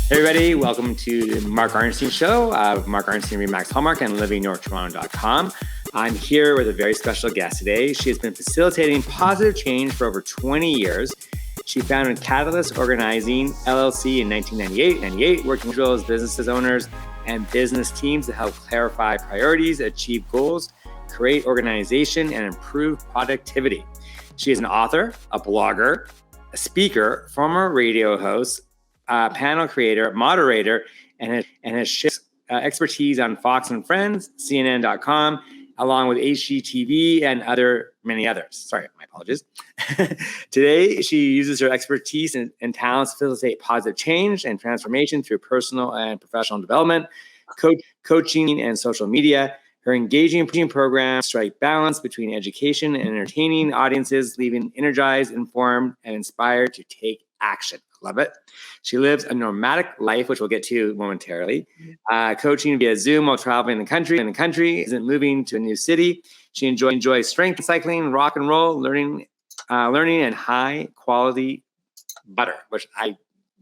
Hey everybody, welcome to the Mark Arnstein Show of Mark Arnstein Remax Hallmark and livingnorthtoronto.com. I'm here with a very special guest today. She has been facilitating positive change for over 20 years. She founded Catalyst Organizing LLC in 1998, working with individuals, businesses owners, and business teams to help clarify priorities, achieve goals, create organization, and improve productivity. She is an author, a blogger, a speaker, former radio host, panel creator, moderator, and has shared expertise on Fox and Friends, CNN.com, along with HGTV and many others. Sorry, my apologies. Today, she uses her expertise and talents to facilitate positive change and transformation through personal and professional development, coaching, and social media. Her engaging programs strike balance between education and entertaining audiences, leaving energized, informed, and inspired to take action. Love it. She lives a nomadic life, which we'll get to momentarily. Coaching via Zoom while traveling the country, isn't moving to a new city. She enjoys strength cycling, rock and roll, learning, and high quality butter, which I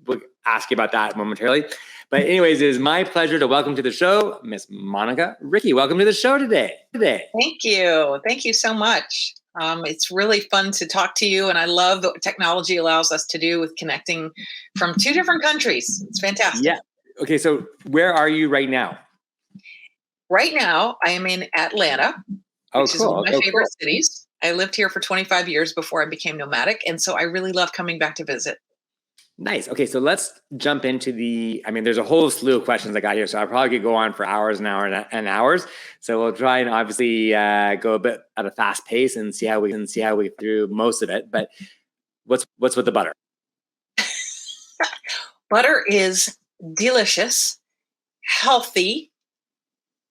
will ask you about that momentarily. But anyways, it is my pleasure to welcome to the show, Miss Monica Ricci. Welcome to the show today. Thank you. Thank you so much. It's really fun to talk to you, and I love what technology allows us to do with connecting from two different countries. It's fantastic. Yeah. Okay, so where are you right now? Right now, I am in Atlanta, which is one of my favorite cities. I lived here for 25 years before I became nomadic, and so I really love coming back to visit. Nice. Okay, so let's jump into there's a whole slew of questions I got here, so I probably could go on for hours and hours and hours. So we'll try and obviously go a bit at a fast pace and see how we get through most of it. But what's with the butter? Butter is delicious, healthy,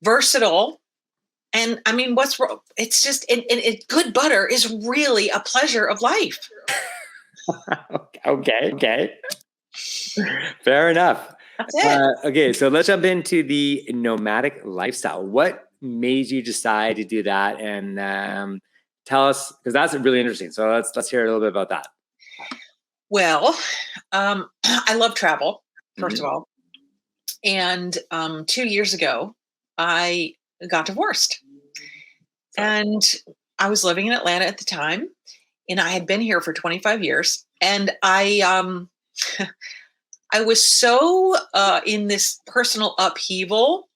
versatile. And I mean, what's wrong? It's just, good butter is really a pleasure of life. Okay. Fair enough. That's it. Okay, so let's jump into the nomadic lifestyle. What made you decide to do that? And tell us, because that's really interesting. So let's hear a little bit about that. Well, I love travel, first of all. And 2 years ago, I got divorced. And I was living in Atlanta at the time. And I had been here for 25 years, and I was so in this personal upheaval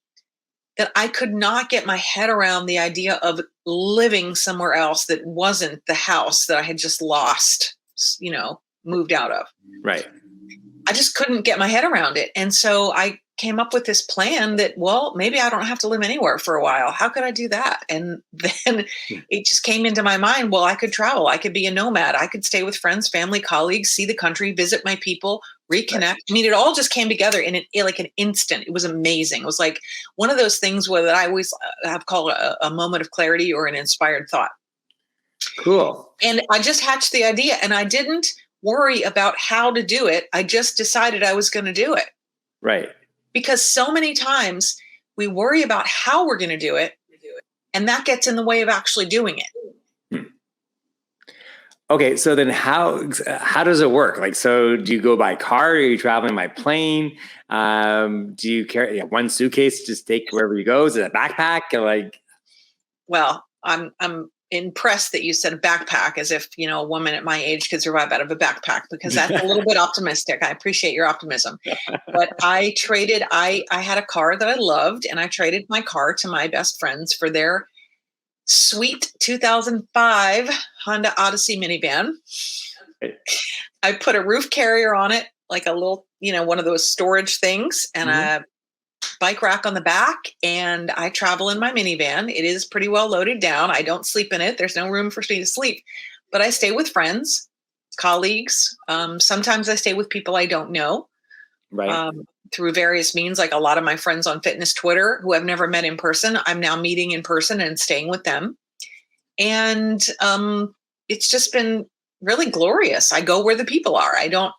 that I could not get my head around the idea of living somewhere else that wasn't the house that I had just lost, moved out of. Right. I just couldn't get my head around it. And so I came up with this plan that, well, maybe I don't have to live anywhere for a while. How could I do that? And then it just came into my mind, well, I could travel. I could be a nomad. I could stay with friends, family, colleagues, see the country, visit my people, reconnect. Right. I mean, it all just came together in like an instant. It was amazing. It was like one of those things that I always have called a moment of clarity or an inspired thought. Cool. And I just hatched the idea, and I didn't worry about how to do it. I just decided I was going to do it. Right. Because so many times we worry about how we're going to do it, and that gets in the way of actually doing it. Okay, so then how does it work? Like, so do you go by car? Or are you traveling by plane? Do you carry one suitcase, just take wherever you go? Is it a backpack? Well, I'm impressed that you said a backpack, as if, a woman at my age could survive out of a backpack, because that's a little bit optimistic. I appreciate your optimism. But I had a car that I loved, and I traded my car to my best friends for their sweet 2005 Honda Odyssey minivan. I put a roof carrier on it, like a little, one of those storage things, and a bike rack on the back, and I travel in my minivan. It is pretty well loaded down. I don't sleep in it. There's no room for me to sleep, but I stay with friends, colleagues. Sometimes I stay with people I don't know, right? Through various means, like a lot of my friends on fitness Twitter who I've never met in person. I'm now meeting in person and staying with them. And it's just been really glorious. I go where the people are. I don't,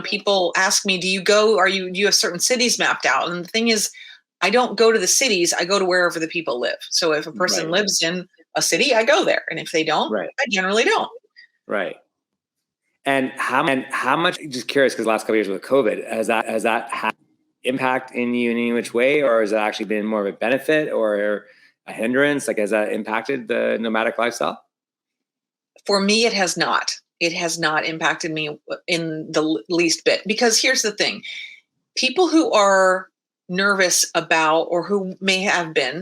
people ask me, do you have certain cities mapped out? And the thing is, I don't go to the cities. I go to wherever the people live. So if a person lives in a city, I go there. And if they don't, I generally don't. Right. And how much, just curious, because the last couple of years with COVID, has that impact in you in any which way, or has it actually been more of a benefit or a hindrance? Like, has that impacted the nomadic lifestyle? For me, it has not. It has not impacted me in the least bit, because here's the thing. People who are nervous about, or who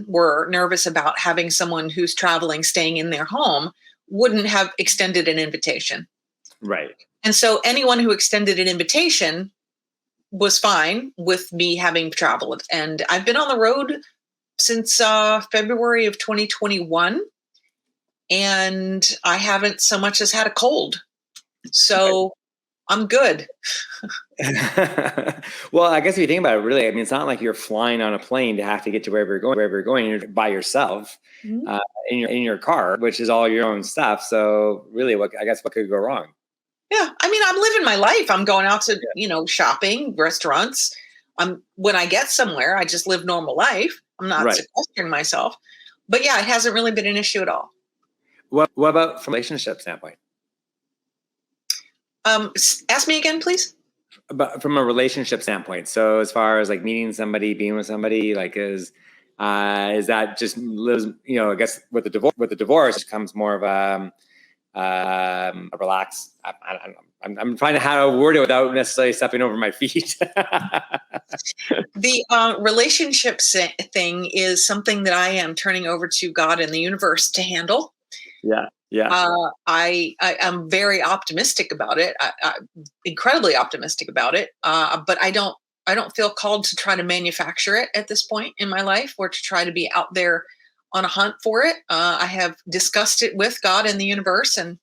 were nervous about having someone who's traveling, staying in their home, wouldn't have extended an invitation. Right. And so anyone who extended an invitation was fine with me having traveled. And I've been on the road since February of 2021, and I haven't so much as had a cold. So I'm good. Well, I guess if you think about it, really, I mean, it's not like you're flying on a plane to have to get to wherever you're going. You're by yourself in your car, which is all your own stuff. So really, what could go wrong? Yeah. I mean, I'm living my life. I'm going out to, shopping, restaurants. When I get somewhere, I just live normal life. I'm not sequestering myself. But yeah, it hasn't really been an issue at all. What about from a relationship standpoint? Ask me again, please. But from a relationship standpoint, so as far as like meeting somebody, being with somebody, like is that just lives? I guess with the divorce comes more of a relaxed. I'm trying to how to word it without necessarily stepping over my feet. The relationship thing is something that I am turning over to God and the universe to handle. Yeah. I am very optimistic about it. I'm incredibly optimistic about it. But I don't feel called to try to manufacture it at this point in my life, or to try to be out there on a hunt for it. I have discussed it with God and the universe, and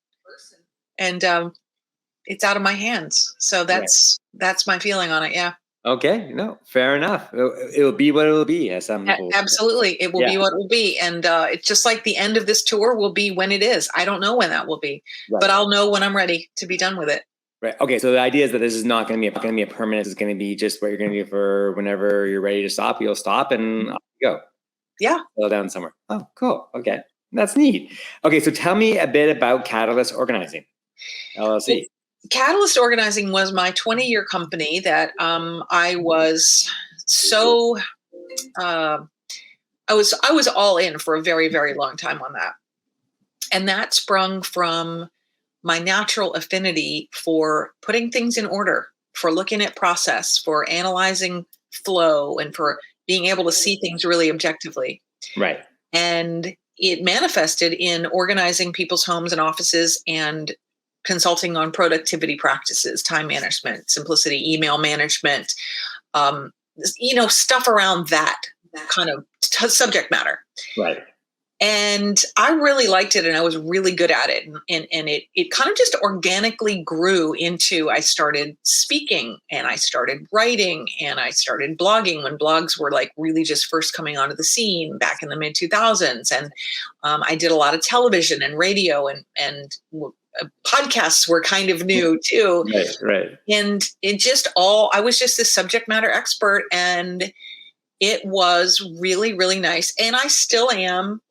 it's out of my hands. So that's my feeling on it. Yeah. Okay. No, fair enough. It will be what it will be. As some people absolutely, it will be what it will be, and it's just like the end of this tour will be when it is. I don't know when that will be, but I'll know when I'm ready to be done with it. Right. Okay. So the idea is that this is not going to be a permanent. It's going to be just what you're going to do for whenever you're ready to stop. You'll stop and off you go. Yeah. Settle down somewhere. Oh, cool. Okay, that's neat. Okay, so tell me a bit about Catalyst Organizing, LLC. Catalyst Organizing was my 20-year company that I was so I was all in for a very, very long time on that. And that sprung from my natural affinity for putting things in order, for looking at process, for analyzing flow, and for being able to see things really objectively. Right. And it manifested in organizing people's homes and offices and consulting on productivity practices, time management, simplicity, email management, stuff around that kind of subject matter. Right. And I really liked it, and I was really good at it. And it kind of just organically grew into, I started speaking, and I started writing, and I started blogging when blogs were like really just first coming onto the scene back in the mid 2000s. And I did a lot of television and radio, and podcasts were kind of new too. Right. And I was just this subject matter expert, and it was really, really nice. And I still am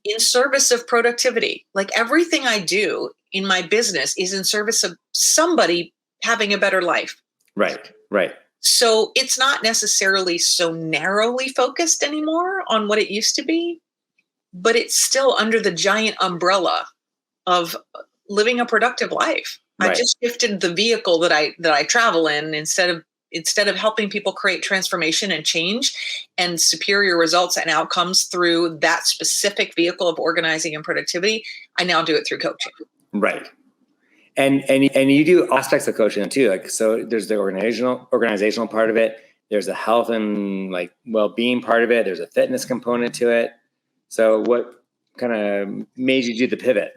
in service of productivity. Like everything I do in my business is in service of somebody having a better life. Right. So it's not necessarily so narrowly focused anymore on what it used to be, but it's still under the giant umbrella of living a productive life. Right. I just shifted the vehicle that I travel in. Instead of helping people create transformation and change and superior results and outcomes through that specific vehicle of organizing and productivity, I now do it through coaching. Right. And you do aspects of coaching too. Like, so there's the organizational part of it. There's a health and like well-being part of it. There's a fitness component to it. So what kind of made you do the pivot?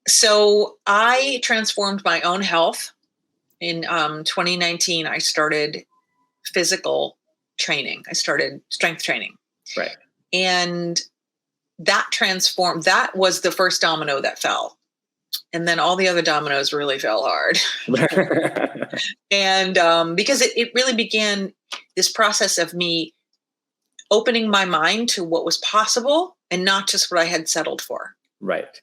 So I transformed my own health. In 2019, I started physical training. I started strength training. Right. And that was the first domino that fell. And then all the other dominoes really fell hard. And because it really began this process of me opening my mind to what was possible and not just what I had settled for. Right.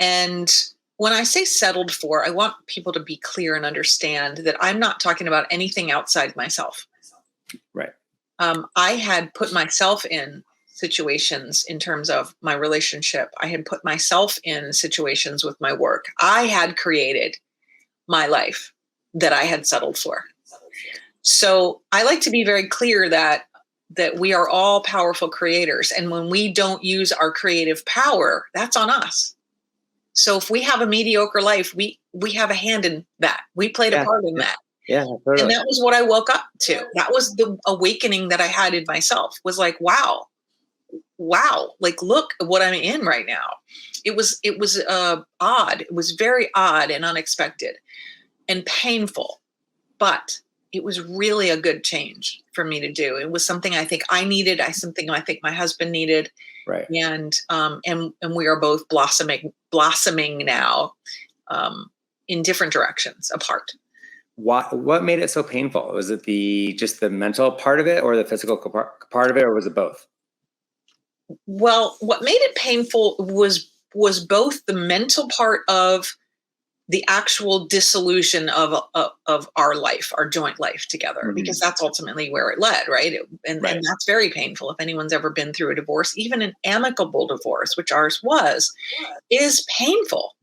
And when I say settled for, I want people to be clear and understand that I'm not talking about anything outside myself. Right. I had put myself in situations in terms of my relationship. I had put myself in situations with my work. I had created my life that I had settled for. So I like to be very clear that we are all powerful creators. And when we don't use our creative power, that's on us. So if we have a mediocre life, we have a hand in that. We played a part in that. Yeah, totally. And that was what I woke up to. That was the awakening that I had in myself, was like, wow, like, look at what I'm in right now. It was odd. It was very odd and unexpected and painful, but it was really a good change for me to do. It was something I think I needed. Something I think my husband needed. Right. And we are both blossoming now, in different directions apart. What made it so painful? Was it just the mental part of it, or the physical part of it, or was it both? Well, what made it painful was both the mental part of the actual dissolution of our life, our joint life together, mm-hmm. because that's ultimately where it led, right? And that's very painful. If anyone's ever been through a divorce, even an amicable divorce, which ours was, is painful.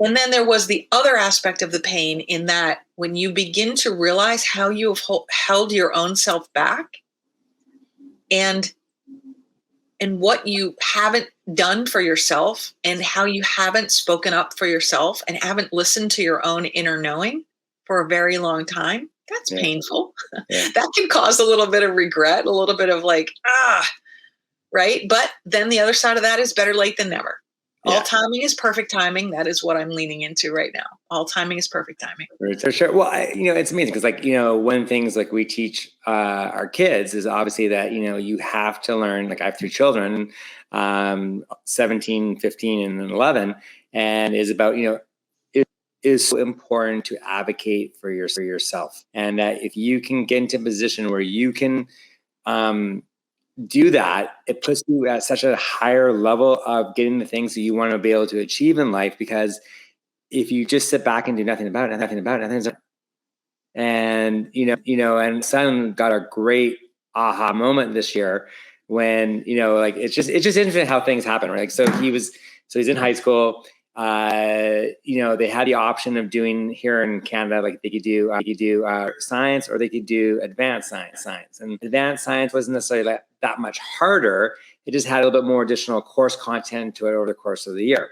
And then there was the other aspect of the pain, in that when you begin to realize how you have held your own self back, and what you haven't done for yourself, and how you haven't spoken up for yourself and haven't listened to your own inner knowing for a very long time, that's painful. Yeah. That can cause a little bit of regret, a little bit of like, right? But then the other side of that is better late than never. Yeah. All timing is perfect timing. That is what I'm leaning into right now. All timing is perfect timing. For sure. Well, it's amazing because, one of the things like we teach our kids is obviously that, you have to learn. Like, I have 3 children, 17, 15, and 11, and is about, it is so important to advocate for yourself. And that if you can get into a position where you can do that, it puts you at such a higher level of getting the things that you want to be able to achieve in life. Because if you just sit back and do nothing about it, nothing's. And and son got a great aha moment this year when it's just interesting how things happen, right? Like, so he's in high school. They had the option of doing here in Canada, like they could do science, or they could do advanced science. And advanced science wasn't necessarily that much harder. It just had a little bit more additional course content to it over the course of the year.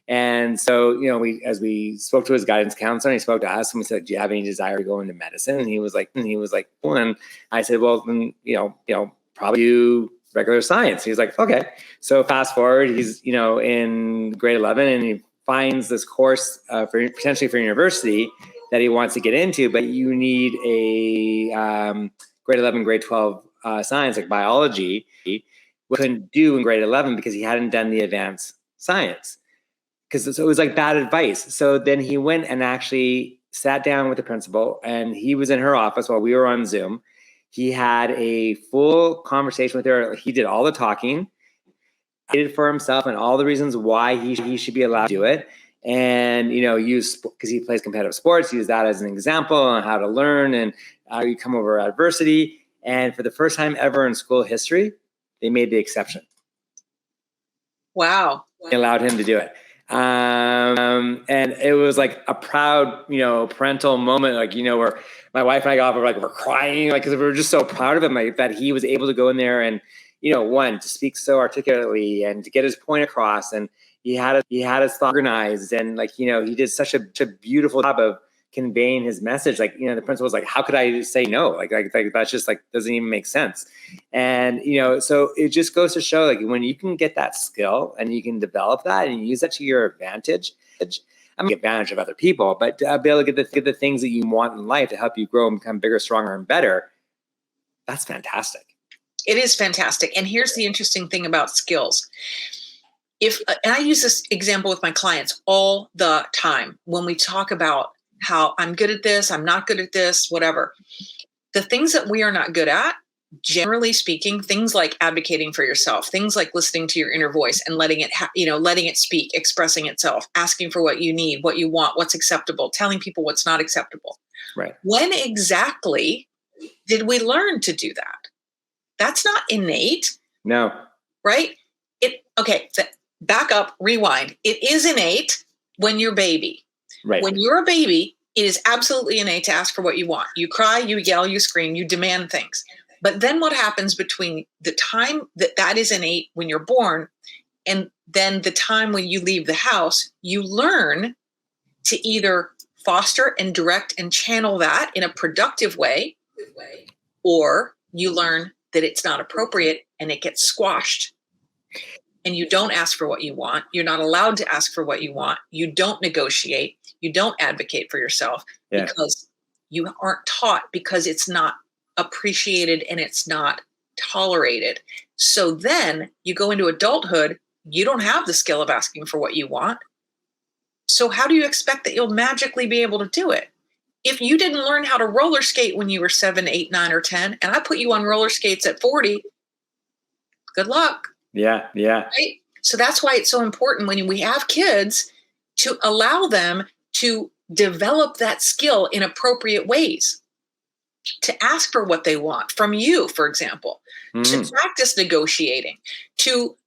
And so, as we spoke to his guidance counselor, and he spoke to us, and we said, "Do you have any desire to go into medicine?" And he was like, "Well," and I said, "Well, then, probably do regular science." He's like, "Okay." So fast forward, he's, in grade 11, and he finds this course potentially for university that he wants to get into, but you need a grade 11, grade 12 science, like biology. We couldn't do in grade 11 because he hadn't done the advanced science. Because it was like bad advice. So then he went and actually sat down with the principal, and he was in her office while we were on Zoom. He had a full conversation with her. He did all the talking, did it for himself, and all the reasons why he should be allowed to do it. And, because he plays competitive sports, use that as an example on how to learn and how you come over adversity. And for the first time ever in school history, they made the exception. Wow. They allowed him to do it. And it was like a proud, parental moment, where my wife and I got up, we're crying, because we were just so proud of him, that he was able to go in there and, one, to speak so articulately and to get his point across. And he had his thought organized, and he did such a beautiful job of conveying his message. The principal was like, "How could I say no? Like that's just doesn't even make sense." And, so it just goes to show, when you can get that skill and you can develop that and use that to your advantage, advantage of other people, but to be able to get the things that you want in life to help you grow and become bigger, stronger, and better. That's fantastic. It is fantastic. And here's the interesting thing about skills. And I use this example with my clients all the time when we talk about how I'm good at this, I'm not good at this, whatever. The things that we are not good at, generally speaking, things like advocating for yourself, things like listening to your inner voice and letting it speak, expressing itself, asking for what you need, what you want, what's acceptable, telling people what's not acceptable. Right. When exactly Did we learn to do that? That's not innate. No. Right? Back up, rewind. It is innate when you're a baby. Right. When you're a baby, it is absolutely innate to ask for what you want. You cry, you yell, you scream, you demand things. But then what happens between the time that is innate when you're born and then the time when you leave the house, you learn to either foster and direct and channel that in a productive way, or you learn that it's not appropriate and it gets squashed. And you don't ask for what you want. You're not allowed to ask for what you want. You don't negotiate. You don't advocate for yourself because you aren't taught, because it's not appreciated and it's not tolerated. So then you go into adulthood, you don't have the skill of asking for what you want. So how do you expect that you'll magically be able to do it? If you didn't learn how to roller skate when you were 7, 8, 9, or 10, and I put you on roller skates at 40, good luck. Yeah. Right? So that's why it's so important when we have kids to allow them to develop that skill in appropriate ways, to ask for what they want from you, for example, to practice negotiating, to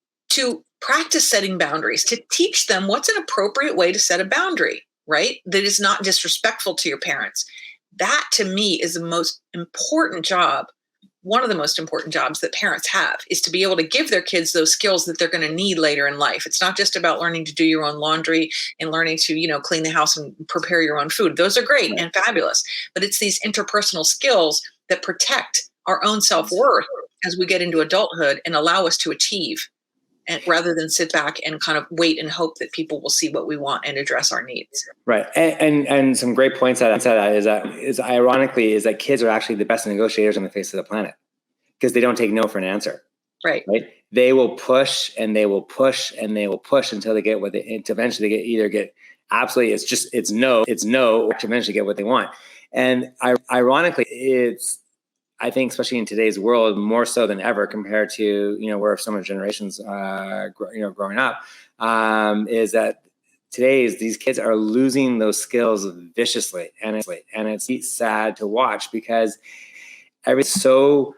practice setting boundaries, to teach them what's an appropriate way to set a boundary, right? That is not disrespectful to your parents. That to me is the most important job. One of the most important jobs that parents have is to be able to give their kids those skills that they're going to need later in life. It's not just about learning to do your own laundry and learning to, clean the house and prepare your own food. Those are great and fabulous, but it's these interpersonal skills that protect our own self-worth as we get into adulthood and allow us to achieve, and rather than sit back and kind of wait and hope that people will see what we want and address our needs. Right. And some great points that is ironically is that kids are actually the best negotiators on the face of the planet, because they don't take no for an answer. Right. They will push and they will push and they will push until they get what they, eventually get absolutely, it's no, to eventually get what they want. And ironically, I think, especially in today's world, more so than ever compared to, where so many generations, growing up, is that these kids are losing those skills viciously. And it's sad to watch, because everything's so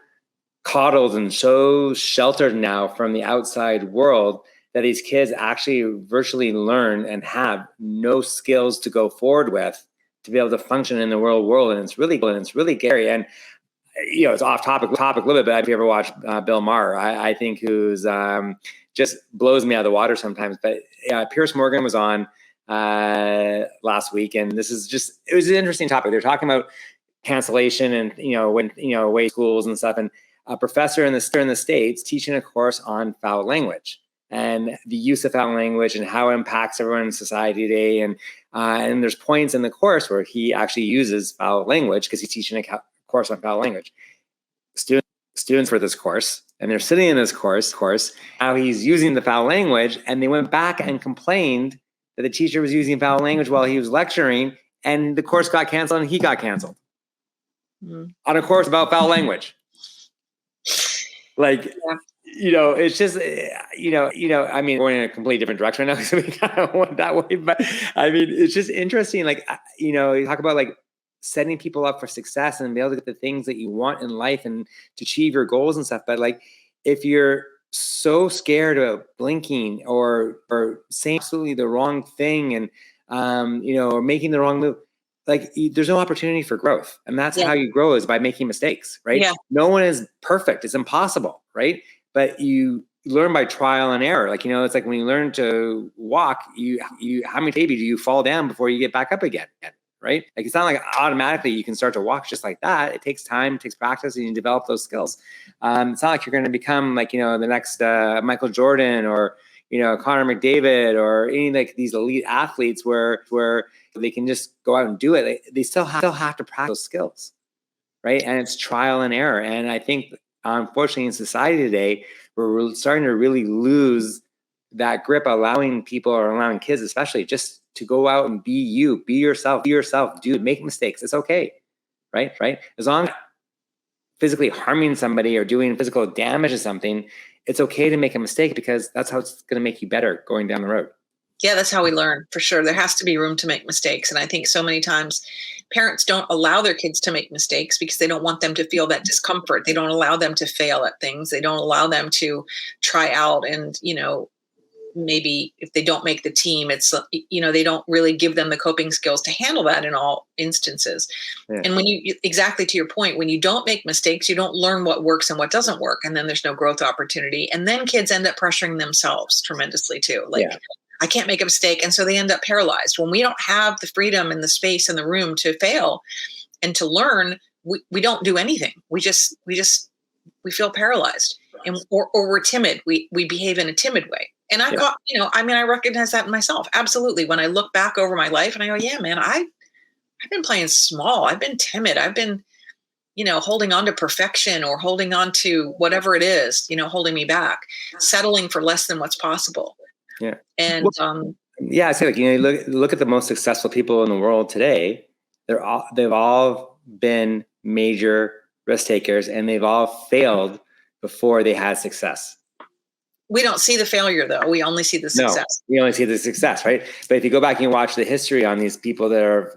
coddled and so sheltered now from the outside world that these kids actually virtually learn and have no skills to go forward with to be able to function in the world. And it's really scary. And it's off topic a little bit, but if you ever watch Bill Maher, I think who's just blows me out of the water sometimes. But Pierce Morgan was on last week, and it was an interesting topic. They're talking about cancellation and when away schools and stuff, and a professor in the States teaching a course on foul language and the use of foul language and how it impacts everyone in society today. And there's points in the course where he actually uses foul language because he's teaching a course on foul language. Students for this course, and they're sitting in this course, how he's using the foul language, and they went back and complained that the teacher was using foul language while he was lecturing, and the course got canceled and he got canceled on a course about foul language. It's just, I mean, going in a completely different direction now, so we kind of went that way, but I mean, it's just interesting. You talk about setting people up for success and be able to get the things that you want in life and to achieve your goals and stuff. But if you're so scared of blinking or saying absolutely the wrong thing and, or making the wrong move, there's no opportunity for growth. And that's how you grow, is by making mistakes, right? Yeah. No one is perfect. It's impossible, right? But you learn by trial and error. It's like when you learn to walk, how many do you fall down before you get back up again? Right? It's not like automatically you can start to walk just like that. It takes time, it takes practice, and you develop those skills. It's not like you're going to become the next Michael Jordan or, Connor McDavid or any these elite athletes where they can just go out and do it. They still have to practice those skills, right? And it's trial and error. And I think, unfortunately, in society today, we're starting to really lose that grip, allowing people, or allowing kids especially, just to go out and be yourself, dude, make mistakes. It's okay, right? As long as physically harming somebody or doing physical damage to something, it's okay to make a mistake, because that's how it's going to make you better going down the road. Yeah, that's how we learn, for sure. There has to be room to make mistakes. And I think so many times parents don't allow their kids to make mistakes because they don't want them to feel that discomfort. They don't allow them to fail at things. They don't allow them to try out and, maybe if they don't make the team, it's, they don't really give them the coping skills to handle that in all instances. Yeah. And when exactly to your point, when you don't make mistakes, you don't learn what works and what doesn't work. And then there's no growth opportunity. And then kids end up pressuring themselves tremendously too. I can't make a mistake. And so they end up paralyzed. When we don't have the freedom and the space and the room to fail and to learn, we don't do anything. We feel paralyzed, and or we're timid. We behave in a timid way. And I recognize that in myself. Absolutely. When I look back over my life and I go, yeah, man, I've been playing small. I've been timid. I've been, holding on to perfection or holding on to whatever it is, holding me back, settling for less than what's possible. Yeah. And, I say look at the most successful people in the world today. They've all been major risk takers, and they've all failed before they had success. We don't see the failure, though. We only see the success. No, we only see the success, right? But if you go back and you watch the history on these people that are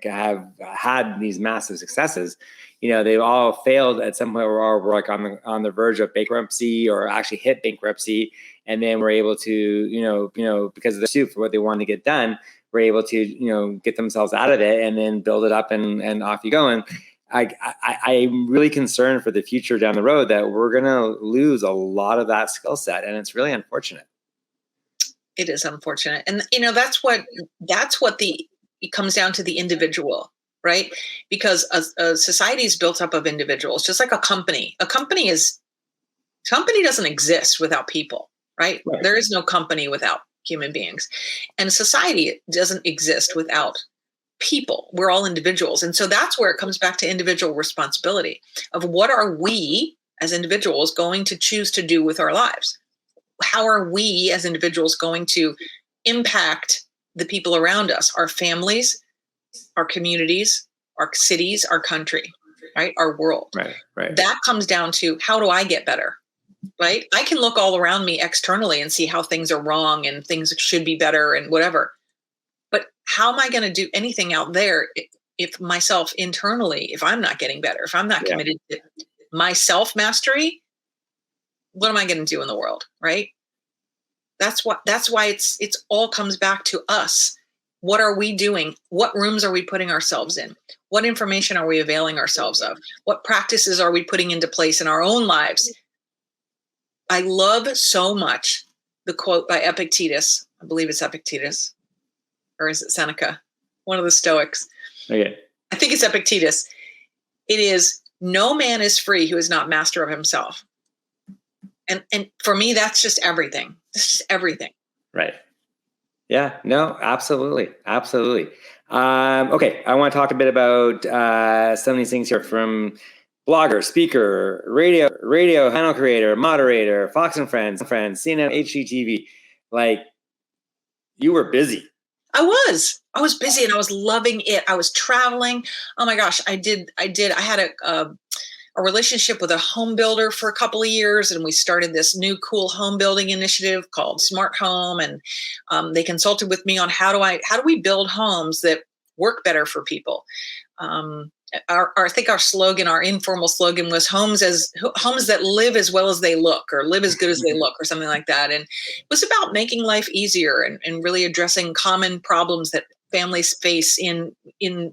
have had these massive successes, they've all failed at some point, or were on the verge of bankruptcy or actually hit bankruptcy, and then we're able to, because of the suit for what they wanted to get done, we're able to, get themselves out of it and then build it up and off you go. And I'm really concerned for the future down the road that we're going to lose a lot of that skill set. And it's really unfortunate. It is unfortunate. And, that's what it comes down to the individual, right? Because a society is built up of individuals, just like a company. A company doesn't exist without people, right? There is no company without human beings. And society doesn't exist without people. We're all individuals. And so that's where it comes back to individual responsibility of what are we as individuals going to choose to do with our lives? How are we as individuals going to impact the people around us, our families, our communities, our cities, our country, right? Our world. Right. That comes down to, how do I get better? Right? I can look all around me externally and see how things are wrong and things should be better and whatever. But how am I going to do anything out there if myself internally, if I'm not getting better, if I'm not committed to my self-mastery, what am I going to do in the world? Right? That's why it's all comes back to us. What are we doing? What rooms are we putting ourselves in? What information are we availing ourselves of? What practices are we putting into place in our own lives? I love so much the quote by Epictetus. I believe it's Epictetus. Or is it Seneca? One of the Stoics. Okay. I think it's Epictetus. It is, no man is free who is not master of himself. And for me, that's just everything. It's just everything. Right. Yeah, no, absolutely. Absolutely. Okay. I want to talk a bit about some of these things here from blogger, speaker, radio channel creator, moderator, Fox and Friends, CNN, HGTV. You were busy. I was busy and I was loving it. I was traveling. Oh my gosh. I had a relationship with a home builder for a couple of years, and we started this new cool home building initiative called Smart Home. And they consulted with me on how do we build homes that work better for people. I think our slogan, our informal slogan was homes that live as well as they look, or live as good as they look, or something like that. And it was about making life easier and really addressing common problems that families face in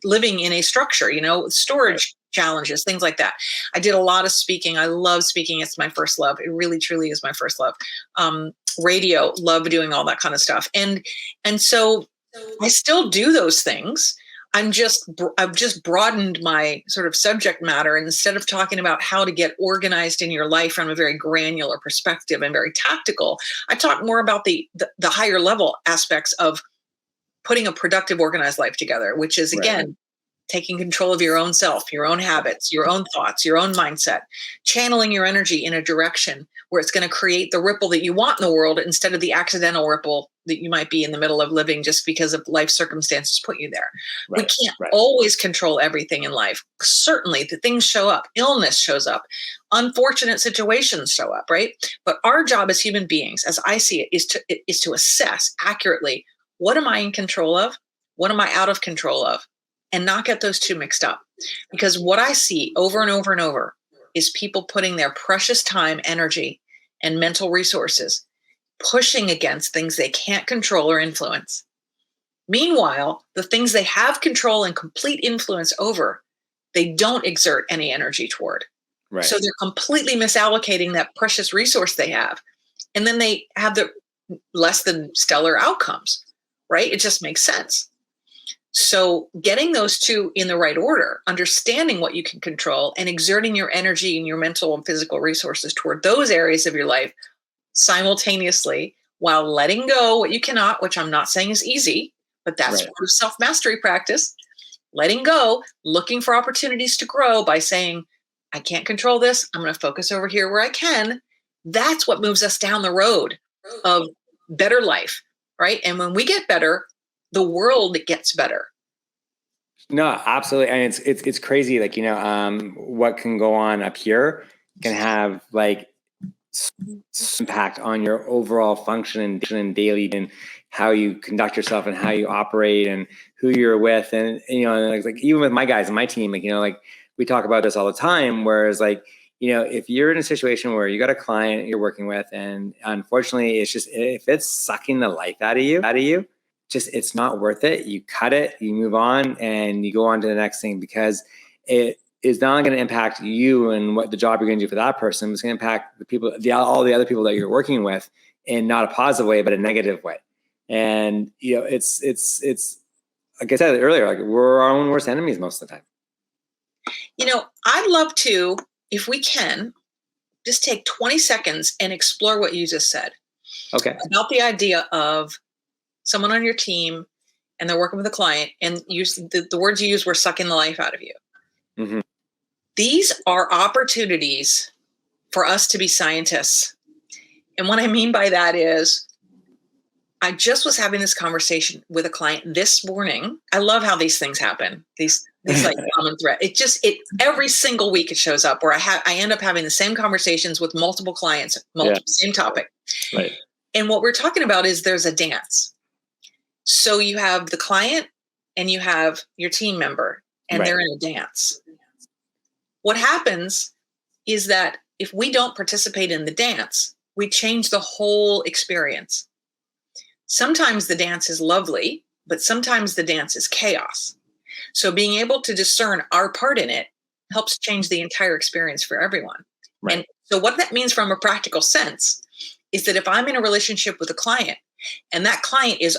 living in a structure, storage challenges, things like that. I did a lot of speaking. I love speaking. It's my first love. It really, truly is my first love. Radio, love doing all that kind of stuff. And so I still do those things. I've just broadened my sort of subject matter. And instead of talking about how to get organized in your life from a very granular perspective and very tactical, I talk more about the higher level aspects of putting a productive, organized life together, which is, again, taking control of your own self, your own habits, your own thoughts, your own mindset, channeling your energy in a direction where it's going to create the ripple that you want in the world instead of the accidental ripple that you might be in the middle of living just because of life circumstances put you there. Right, we can't always control everything in life. Certainly the things show up, illness shows up, unfortunate situations show up, right? But our job as human beings, as I see it, is to assess accurately, what am I in control of? What am I out of control of? And not get those two mixed up. Because what I see over and over and over is people putting their precious time, energy, and mental resources pushing against things they can't control or influence. Meanwhile, the things they have control and complete influence over, they don't exert any energy toward. Right. So they're completely misallocating that precious resource they have. And then they have the less than stellar outcomes, right? It just makes sense. So getting those two in the right order, understanding what you can control and exerting your energy and your mental and physical resources toward those areas of your life simultaneously while letting go what you cannot, which I'm not saying is easy, but that's part of self-mastery practice. Letting go, looking for opportunities to grow by saying, I can't control this. I'm going to focus over here where I can. That's what moves us down the road of better life, right? And when we get better, the world gets better. No, absolutely. And it's crazy. Like, what can go on up here can have like impact on your overall function and daily and how you conduct yourself and how you operate and who you're with. And, like even with my guys and my team, like we talk about this all the time, whereas like, if you're in a situation where you got a client you're working with, and unfortunately it's just, if it's sucking the life out of you, just, it's not worth it. You cut it, you move on, and you go on to the next thing, because it is not only going to impact you and what the job you're going to do for that person. It's going to impact the people, all the other people that you're working with, in not a positive way, but a negative way. And, it's like I said earlier, like we're our own worst enemies most of the time. I'd love to, if we can, just take 20 seconds and explore what you just said. Okay. About the idea of someone on your team and they're working with a client, and the words you used were sucking the life out of you. Mm-hmm. These are opportunities for us to be scientists. And what I mean by that is, I just was having this conversation with a client this morning. I love how these things happen. These like common thread. Every single week it shows up where I end up having the same conversations with multiple clients, same topic. Right. And what we're talking about is there's a dance. So you have the client and you have your team member, and they're in a dance. What happens is that if we don't participate in the dance, we change the whole experience. Sometimes the dance is lovely, but sometimes the dance is chaos. So being able to discern our part in it helps change the entire experience for everyone. Right. And so what that means from a practical sense is that if I'm in a relationship with a client and that client is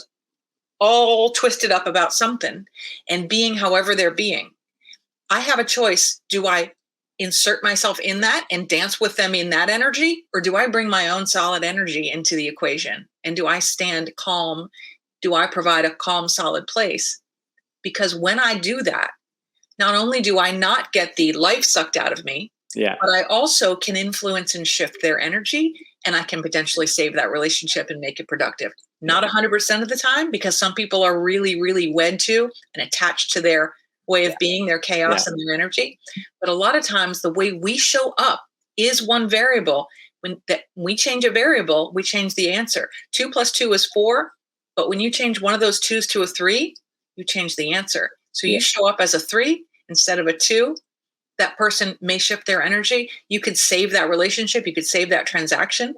all twisted up about something and being however they're being, I have a choice. Do I insert myself in that and dance with them in that energy? Or do I bring my own solid energy into the equation? And do I stand calm? Do I provide a calm, solid place? Because when I do that, not only do I not get the life sucked out of me, but I also can influence and shift their energy, and I can potentially save that relationship and make it productive. Not 100% of the time, because some people are really, really wed to and attached to their way of being, their chaos and their energy. But a lot of times the way we show up is one variable. When we change a variable, we change the answer. 2 + 2 is 4. But when you change one of those 2s to a 3, you change the answer. So you show up as a 3 instead of a 2. That person may shift their energy. You could save that relationship. You could save that transaction.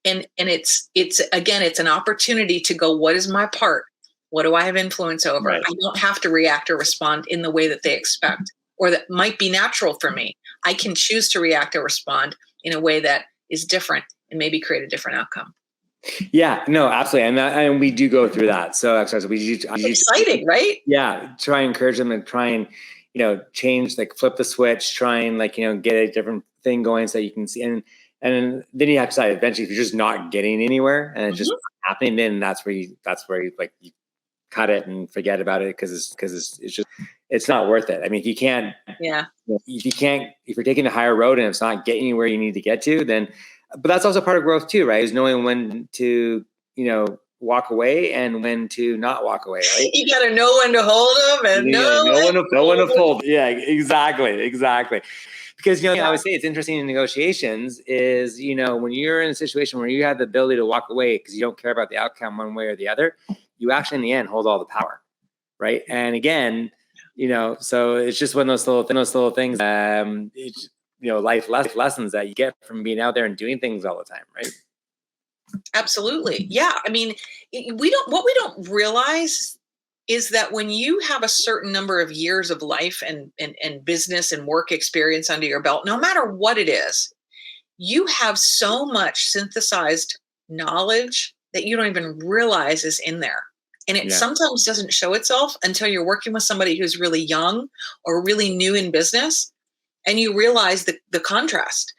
And it's again, it's an opportunity to go, what is my part? What do I have influence over? Right. I don't have to react or respond in the way that they expect, or that might be natural for me. I can choose to react or respond in a way that is different and maybe create a different outcome. Yeah, no, absolutely. And we do go through that. So it's exciting, right? Yeah. Try and encourage them and try and, change, like flip the switch, try and get a different thing going so that you can see. And then you have to decide eventually, if you're just not getting anywhere and it's just not happening, then that's where you like, you cut it and forget about it. Cause it's just, it's not worth it. I mean, if you can't, Yeah. if you're taking the higher road and it's not getting you where you need to get to, then, but that's also part of growth too, right? Is knowing when to, walk away and when to not walk away, right? You got to know when to hold them and know when to fold. Yeah, exactly. Because, I always say it's interesting in negotiations is, when you're in a situation where you have the ability to walk away because you don't care about the outcome one way or the other, you actually in the end hold all the power, right? And again, so it's just one of those little things, life lessons that you get from being out there and doing things all the time, right? Absolutely. Yeah. I mean, what we don't realize is that when you have a certain number of years of life and business and work experience under your belt, no matter what it is, you have so much synthesized knowledge that you don't even realize is in there. And it sometimes doesn't show itself until you're working with somebody who's really young or really new in business, and you realize the contrast.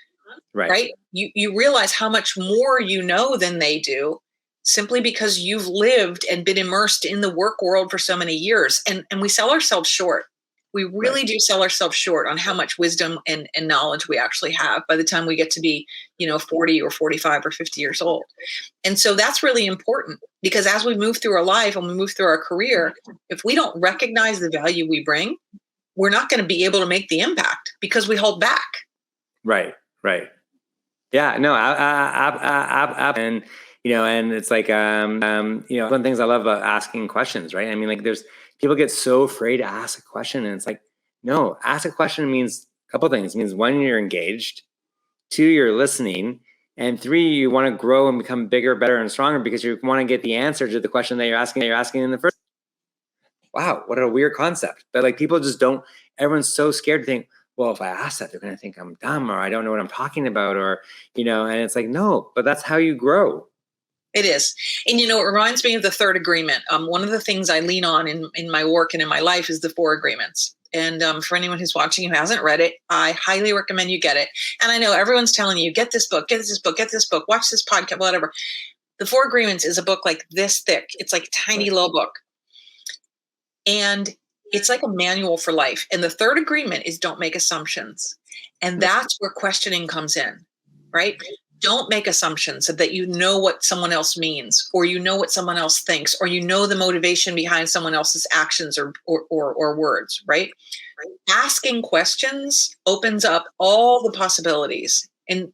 Right? You realize how much more you know than they do, simply because you've lived and been immersed in the work world for so many years. And we sell ourselves short. We really do sell ourselves short on how much wisdom and knowledge we actually have by the time we get to be, 40 or 45 or 50 years old. And so that's really important, because as we move through our life and we move through our career, if we don't recognize the value we bring, we're not going to be able to make the impact because we hold back. Right. Yeah, no, and and it's like one of the things I love about asking questions, right? I mean, like there's people get so afraid to ask a question, and it's like, no, ask a question means a couple of things. It means one, you're engaged, two, you're listening, and three, you want to grow and become bigger, better, and stronger because you want to get the answer to the question that you're asking in the first. Wow, what a weird concept. But like people just don't. Everyone's so scared to think, well, if I ask that, they're going to think I'm dumb or I don't know what I'm talking about, or, and it's like, no, but that's how you grow. It is. And, it reminds me of the third agreement. One of the things I lean on in my work and in my life is the 4 agreements. And for anyone who's watching who hasn't read it, I highly recommend you get it. And I know everyone's telling you, get this book, watch this podcast, whatever. The 4 agreements is a book like this thick. It's like a tiny little book. And it's like a manual for life. And the third agreement is don't make assumptions. And that's where questioning comes in, right? Don't make assumptions so that you know what someone else means, or you know what someone else thinks, or you know the motivation behind someone else's actions or words, right? Asking questions opens up all the possibilities, and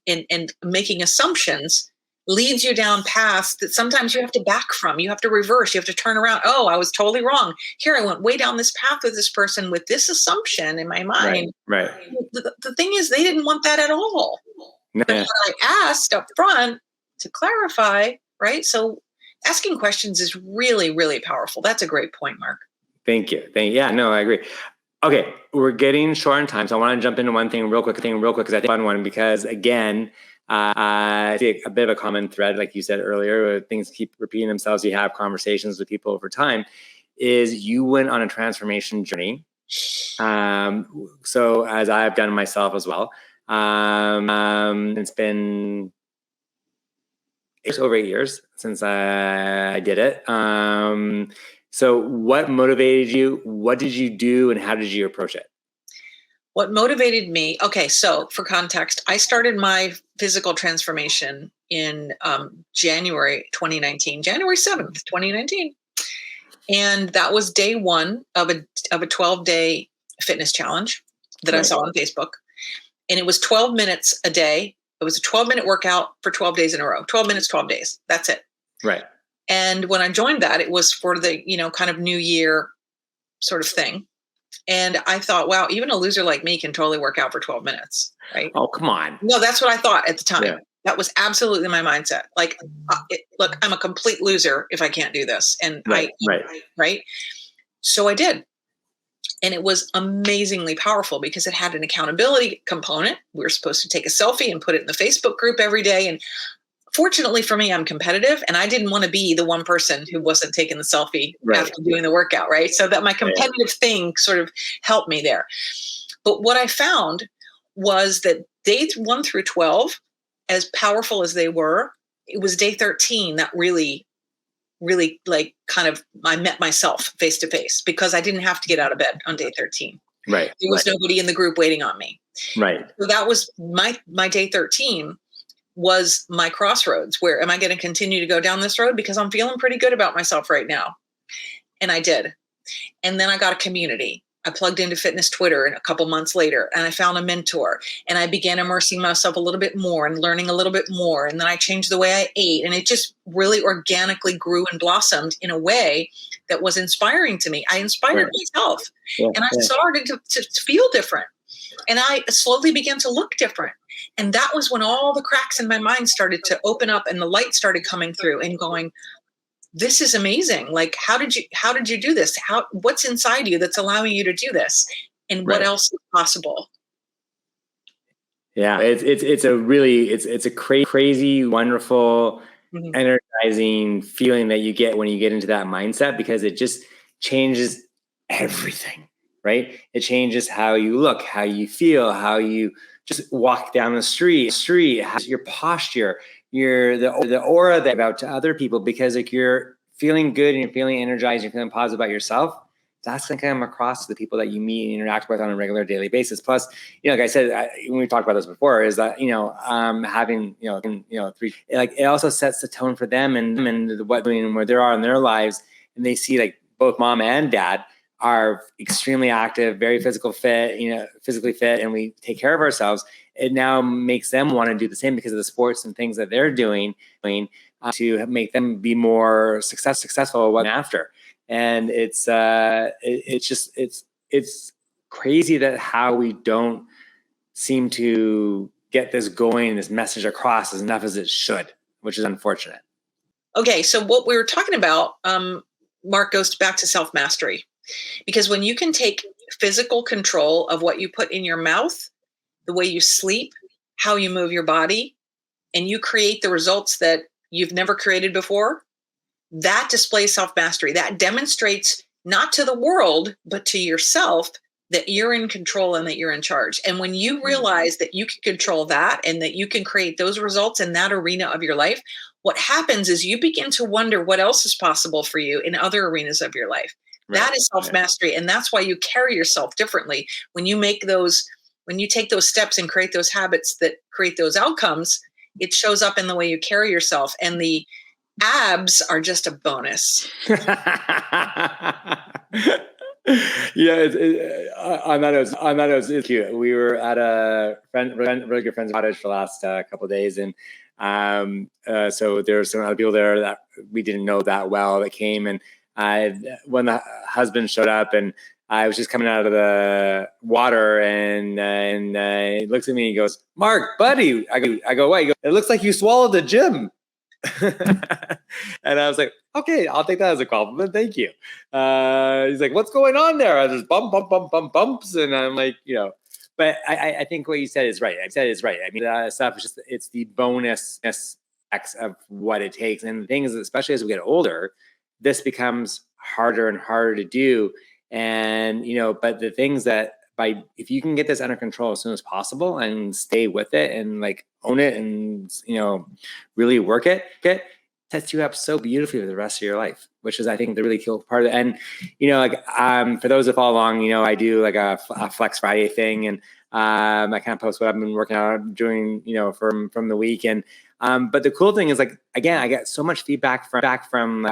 making assumptions leads you down paths that sometimes you have to back from. You have to reverse. You have to turn around. Oh, I was totally wrong. Here, I went way down this path with this person with this assumption in my mind. Right. The thing is, they didn't want that at all. No. But I asked up front to clarify, right? So asking questions is really, really powerful. That's a great point, Mark. Thank you. Yeah, no, I agree. Okay, we're getting short on time, so I want to jump into one thing real quick, because I think fun one, because again, I see a bit of a common thread, like you said earlier, where things keep repeating themselves. You have conversations with people over time. Is you went on a transformation journey, so as I've done myself as well. It's been over 8 years since I did it. So what motivated you? What did you do, and how did you approach it? What motivated me? Okay, so for context, I started my physical transformation in January 2019, January 7th, 2019. And that was day 1 of a 12-day fitness challenge that I saw on Facebook. And it was 12 minutes a day. It was a 12-minute workout for 12 days in a row. 12 minutes, 12 days. That's it. Right. And when I joined that, it was for the, kind of New Year sort of thing. And I thought, wow, even a loser like me can totally work out for 12 minutes, right? Oh, come on. No, that's what I thought at the time. Yeah. That was absolutely my mindset. Like, look, I'm a complete loser if I can't do this. And right. So I did. And it was amazingly powerful because it had an accountability component. We were supposed to take a selfie and put it in the Facebook group every day. And fortunately for me, I'm competitive, and I didn't want to be the one person who wasn't taking the selfie after doing the workout, right? So that my competitive thing sort of helped me there. But what I found was that days 1 through 12, as powerful as they were, it was day 13 that really really like I met myself face to face because I didn't have to get out of bed on day 13. Right. There was nobody in the group waiting on me. Right. So that was my day 13 was my crossroads. Where am I going to continue to go down this road? Because I'm feeling pretty good about myself right now. And I did. And then I got a community. I plugged into Fitness Twitter and a couple months later, and I found a mentor, and I began immersing myself a little bit more and learning a little bit more. And then I changed the way I ate, and it just really organically grew and blossomed in a way that was inspiring to me. I inspired myself, and I started to feel different, and I slowly began to look different. And that was when all the cracks in my mind started to open up and the light started coming through and going, this is amazing. Like, how did you do this? What's inside you that's allowing you to do this? And what else is possible? Yeah, it's a crazy, wonderful, energizing feeling that you get when you get into that mindset, because it just changes everything, right? It changes how you look, how you feel, how you just walk down the street, your posture, the aura that about to other people, because like you're feeling good and you're feeling energized, you're feeling positive about yourself. That's going to come across to the people that you meet and interact with on a regular daily basis. Plus, like I said, when we talked about this before, is that, having, three, like it also sets the tone for them and where they are in their lives. And they see like both mom and dad are extremely active, very physically fit, and we take care of ourselves. It now makes them want to do the same because of the sports and things that they're doing to make them be more successful after. And it's crazy that how we don't seem to get this going, this message across as enough as it should, which is unfortunate. Okay, so what we were talking about, Mark, goes back to self-mastery. Because when you can take physical control of what you put in your mouth, the way you sleep, how you move your body, and you create the results that you've never created before, that displays self-mastery. That demonstrates not to the world, but to yourself that you're in control and that you're in charge. And when you realize that you can control that and that you can create those results in that arena of your life, what happens is you begin to wonder what else is possible for you in other arenas of your life. That is self-mastery. And that's why you carry yourself differently. When you take those steps and create those habits that create those outcomes, it shows up in the way you carry yourself. And the abs are just a bonus. On that note, it's cute. We were at a really good friend's cottage for the last couple of days, and so there were some other people there that we didn't know that well that came, and when the husband showed up, and I was just coming out of the water, and he looks at me and he goes, "Mark, buddy," I go, "What?" He goes, "It looks like you swallowed the gym." And I was like, "Okay, I'll take that as a compliment. Thank you." He's like, "What's going on there?" I just bumps, and I'm like, But I think what you said is right. I mean, that stuff is it's the bonus of what it takes, and the thing is, especially as we get older, this becomes harder and harder to do. And but the things that if you can get this under control as soon as possible and stay with it and like own it and really work it sets you up so beautifully for the rest of your life, which is I think the really cool part of it. And for those that follow along, I do like a Flex Friday thing, and I kind of post what I've been working on doing from the week. And but the cool thing is, like, again, I get so much feedback from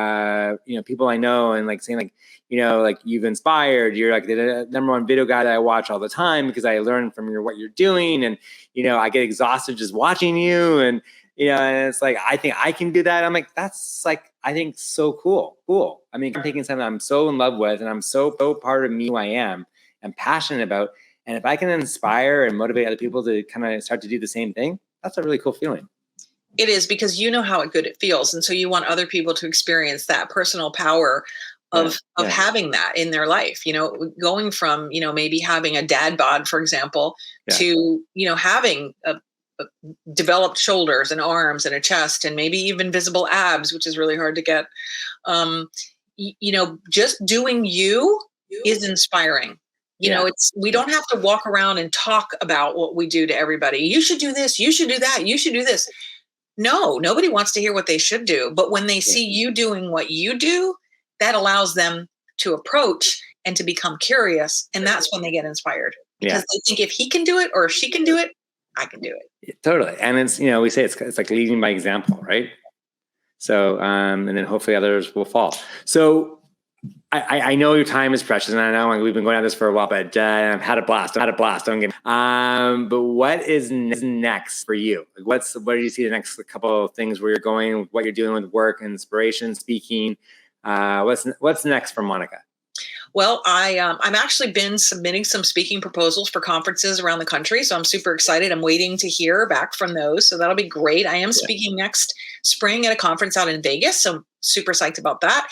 people I know, and like saying like you've inspired, you're like the number one video guy that I watch all the time because I learn from what you're doing, and I get exhausted just watching you, and and it's like I think I can do that. I'm like, that's like I think so cool. I mean, I'm taking something I'm so in love with, and I'm so part of me who I am and passionate about, and if I can inspire and motivate other people to kind of start to do the same thing, that's a really cool feeling. It is, because how good it feels. And so you want other people to experience that personal power of having that in their life, going from, maybe having a dad bod, for example, to, having developed shoulders and arms and a chest and maybe even visible abs, which is really hard to get. Just doing you is inspiring. We don't have to walk around and talk about what we do to everybody. You should do this. You should do that. You should do this. No, nobody wants to hear what they should do. But when they see you doing what you do, that allows them to approach and to become curious. And that's when they get inspired, because they think if he can do it or if she can do it, I can do it. Totally. And it's, we say it's like leading by example, right? So, and then hopefully others will fall. So I know your time is precious, and I know we've been going at this for a while, but I've had a blast. Don't get me. But what is next for you? What do you see the next couple of things where you're going, what you're doing with work, inspiration, speaking? What's next for Monica? Well, I've actually been submitting some speaking proposals for conferences around the country. So I'm super excited. I'm waiting to hear back from those. So that'll be great. I am speaking next spring at a conference out in Vegas. So I'm super psyched about that.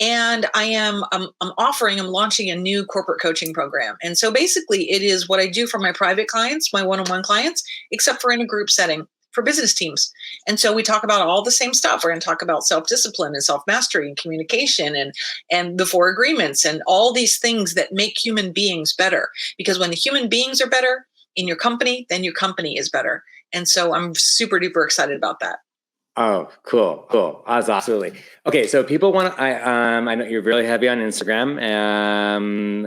And I'm launching a new corporate coaching program. And so basically it is what I do for my private clients, my one-on-one clients, except for in a group setting for business teams. And so we talk about all the same stuff. We're going to talk about self-discipline and self-mastery and communication and the 4 agreements and all these things that make human beings better. Because when the human beings are better in your company, then your company is better. And so I'm super duper excited about that. Oh, cool. Absolutely. Okay, so people want to, I know you're really heavy on Instagram and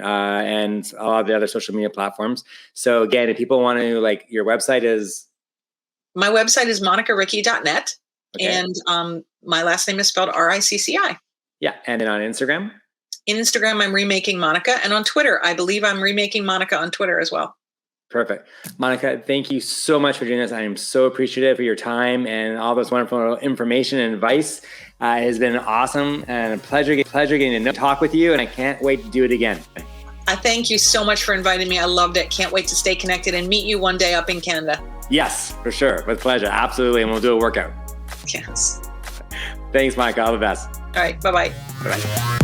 all of the other social media platforms. So again, if people want to, like, your website is? My website is monicaricci.net. Okay. And my last name is spelled Ricci. Yeah. And then on Instagram? In Instagram, I'm remaking Monica. And on Twitter, I believe I'm remaking Monica on Twitter as well. Perfect. Monica, thank you so much for doing this. I am so appreciative for your time and all this wonderful information and advice. It has been awesome and a pleasure getting to talk with you. And I can't wait to do it again. I thank you so much for inviting me. I loved it. Can't wait to stay connected and meet you one day up in Canada. Yes, for sure. With pleasure. Absolutely. And we'll do a workout. Yes. Thanks, Monica. All the best. All right. Bye-bye. Bye-bye.